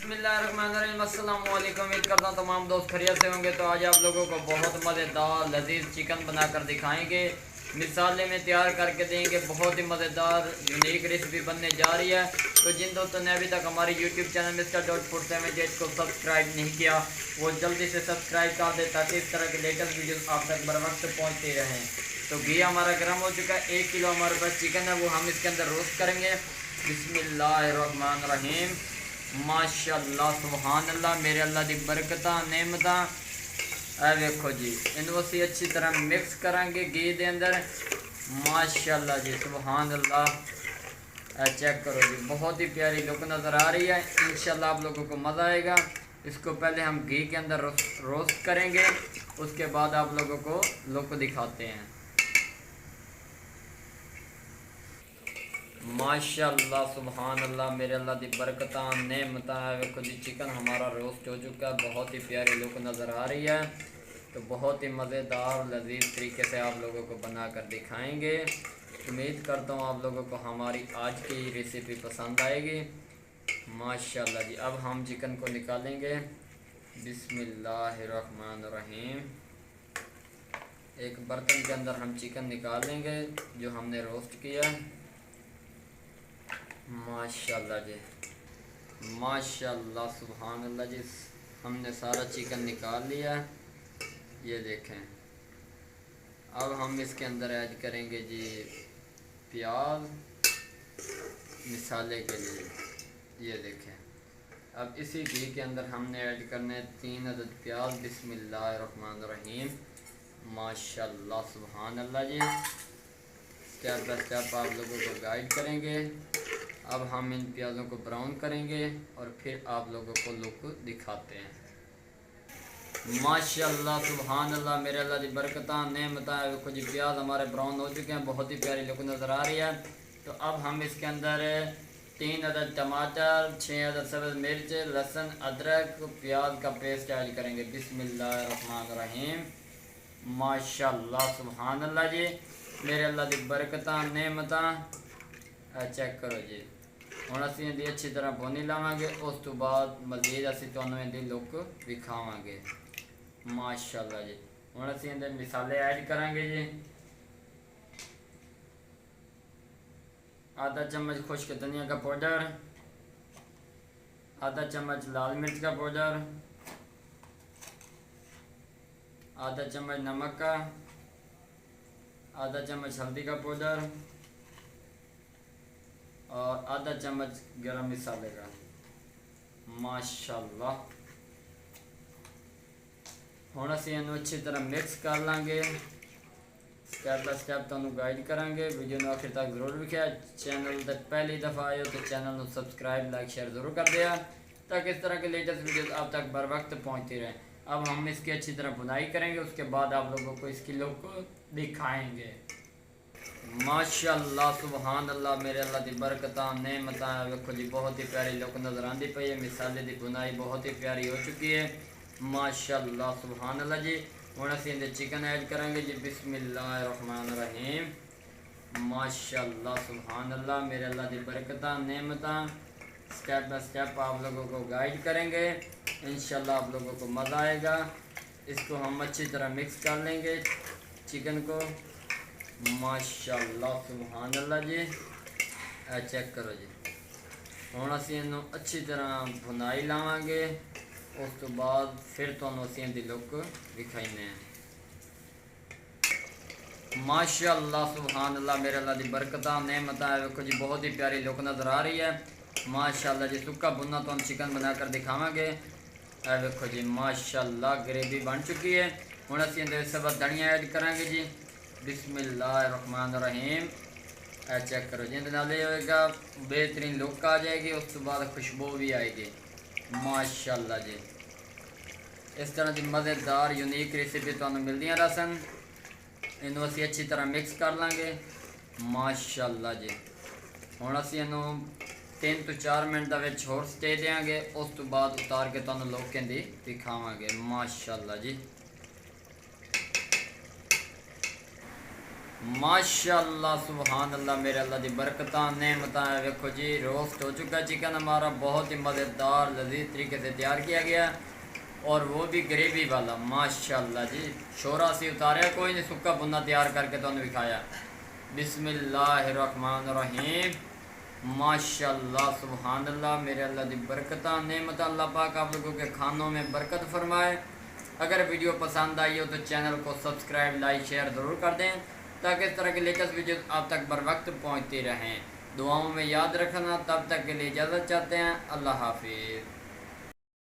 बिस्मिल्लाहिर्रहमानिर्रहीम। अस्सलाम वालेकुम। उम्मीद करता हूँ तमाम दोस्त खैरियत से होंगे। तो आज आप लोगों को बहुत मज़ेदार लजीज चिकन बनाकर दिखाएंगे, मिसाले में तैयार करके देंगे। बहुत ही मज़ेदार यूनिक रेसिपी बनने जा रही है। तो जिन दोस्तों ने अभी तक हमारे YouTube channel mister dot food seventy को सब्सक्राइब नहीं किया वो जल्दी से सब्सक्राइब कर दे ताकि इस तरह के लेटेस्ट वीडियोस आप तक बर वक्त पहुँचते रहें। तो घी हमारा गर्म हो चुका है। 1 किलो हमारे पास चिकन है, वो हम इसके अंदर रोस्ट करेंगे। बिस्मिल्लाहिर्रहमानिर्रहीम। माशाअल्लाह सुभान अल्लाह, मेरे अल्लाह दी बरकतां नेमतां। ए देखो जी, इनको ਅਸੀਂ अच्छी तरह मिक्स करांगे घी के अंदर। माशाअल्लाह जी सुभान अल्लाह। चेक करो जी, बहुत ही प्यारी लुक नज़र आ रही है। इंशाल्लाह आप लोगों को मज़ा आएगा। इसको पहले हम घी के अंदर रोस्ट करेंगे, उसके बाद आप लोगों को लुक दिखाते हैं। माशाअल्लाह सुभान अल्लाह, मेरे अल्लाह दी बरकतां नेमतां। देखो जी, चिकन हमारा रोस्ट हो चुका है। बहुत ही प्यारी लुक नज़र आ रही है। तो बहुत ही मज़ेदार लजीज तरीके से आप लोगों को बना कर दिखाएँगे। उम्मीद करता हूँ आप लोगों को हमारी आज की रेसिपी पसंद आएगी। माशाअल्लाह जी, अब हम चिकन को निकालेंगे। बिस्मिल्लाहिर्रहमानिर्रहीम। एक बर्तन के अंदर हम चिकन निकाल लेंगे जो हमने रोस्ट किया। माशाअल्लाह जी, माशाअल्लाह सुभान अल्लाह जी, हमने सारा चिकन निकाल लिया। ये देखें, अब हम इसके अंदर ऐड करेंगे जी प्याज मिसाले के लिए। ये देखें, अब इसी घी के अंदर हमने ऐड करने 3 अदद प्याज। बिस्मिल्लाहिर्रहमानिर्रहीम। माशाअल्लाह सुभान अल्लाह जी, स्टेप बाय स्टेप आप लोगों को गाइड करेंगे। अब हम इन प्याज़ों को ब्राउन करेंगे और फिर आप लोगों को लुक दिखाते हैं। माशाअल्लाह सुभान अल्लाह, मेरे अल्लाह की बरकतां नेमतां। देखो जी, प्याज हमारे ब्राउन हो चुके हैं, बहुत ही प्यारी लुक नज़र आ रही है। तो अब हम इसके अंदर 3 अदद टमाटर, 6 अदद सब्ज़ मिर्च, लहसुन, अदरक, प्याज का पेस्ट ऐड करेंगे। बिस्मिल्लाहिर्रहमानिर्रहीम। माशाअल्लाह सुभान अल्लाह जी, मेरे अल्लाह की बरकतां नेमतां। चेक करो जी, ਹੁਣ ਅਸੀਂ ਇਹਦੀ अच्छी तरह भुनी लावांगे। उस तो बाद मज़ीद ਅਸੀਂ ਤੁਹਾਨੂੰ ਇਹਦੀ लुक विखावांगे। माशाअल्लाह जी, ਹੁਣ ਅਸੀਂ ਇਹਦੇ मिसाले ऐड करांगे जी। आधा चम्मच खुश्क धनिया का पाउडर, आधा चम्मच लाल मिर्च का पाउडर, आधा चम्मच नमक का, आधा चम्मच हल्दी का पाउडर और आधा चम्मच गरम मसाले का। माशाअल्लाह, हुण असीं इहनूं अच्छी तरह मिक्स कर लांगे। स्टैप बाय स्टैप तुहानूं गाइड करांगे। वीडियो नूं आखिर तक जरूर वेखिया। चैनल ते पहली दफ़ा आए हो तो चैनल नूं सब्सक्राइब लाइक शेयर ज़रूर कर दिया ताकि इस तरह के लेटेस्ट वीडियोस आप तक बर वक्त पहुँचती रहें। अब हम इसकी अच्छी तरह बुनाई करेंगे, उसके बाद आप लोगों को इसकी लुक दिखाएँगे। माशाअल्लाह सुभान अल्लाह, मेरे अल्लाह की बरकतां नेमतां। देखो जी, बहुत ही प्यारी लुक नज़र आती पई है। मिसाले की बुनाई बहुत ही प्यारी हो चुकी है। माशाअल्लाह सुभान अल्लाह जी, हुण असीं इहदे चिकन ऐड करांगे जी। बिस्मिल्लाहिर्रहमानिर्रहीम। माशाअल्लाह सुभान अल्लाह, मेरे अल्लाह की बरकतां नेमतां। स्टेप बाय स्टेप आप लोगों को गाइड करेंगे। इंशाल्लाह आप लोगों को मज़ा आएगा। इसको हम अच्छी तरह मिक्स कर लेंगे चिकन को। माशाअल्लाह सुभान अल्लाह जी, चेक करो जी, हुण असीं इहनूं अच्छी तरह भुनाई लावांगे। उस तो बाद फिर तुहानूं असीं इहदी लुक विखाइने हैं। माशाअल्लाह सुभान अल्लाह, मेरे अल्लाह की बरकतां नेमतां। देखो जी, बहुत ही प्यारी लुक नज़र आ रही है। माशाअल्लाह जी, सुक्का भुना तो हम चिकन बनाकर दिखावांगे। देखो जी, माशाअल्लाह ग्रेवी बन चुकी है। हुण असीं इहदे सब धनिया ऐड करांगे जी। बिस्मिल्लाहिर्रहमानिर्रहीम। चेक करो जी, नाले होएगा बेहतरीन लुक आ जाएगी, उस तो बाद खुशबू भी आएगी। माशाअल्लाह जी, इस तरह की मज़ेदार यूनिक रेसिपी तुहानूं मिलदियां रहसन। इन्हूं असीं अच्छी तरह मिक्स कर लांगे। माशाअल्लाह जी, हुण असीं इहनूं 3 तो 4 मिनट दा विच होर स्टे देंगे। उस तो बाद उतार के तुहानूं लुक इहदी दिखावांगे। माशाअल्लाह जी, माशाल्लाह सुभान अल्लाह। मेरे अल्लाह दी बरकतां नेमतां। देखो जी रोस्ट हो चुका चिकन हमारा, बहुत ही मज़ेदार लजीज तरीके से तैयार किया गया और वो भी ग्रेवी वाला माशाल्लाह जी। शोरा से उतारा कोई नहीं, सुक्का भुना तैयार करके तो दिखाया। बिस्मिल्लाहिर्रहमानिर्रहीम। माशाल्लाह सुभान अल्लाह। मेरे अल्लाह दी बरकतां नेमतां। अल्लाह पाक आप लोगों के खानों में बरकत फरमाए। अगर वीडियो पसंद आई हो तो चैनल को सब्सक्राइब लाइक शेयर ज़रूर कर दें ताकि इस तरह के लेटेस्ट वीडियो आप तक बर वक्त पहुँचती रहें। दुआओं में याद रखना। तब तक के लिए इजाज़त चाहते हैं। अल्लाह हाफिज़।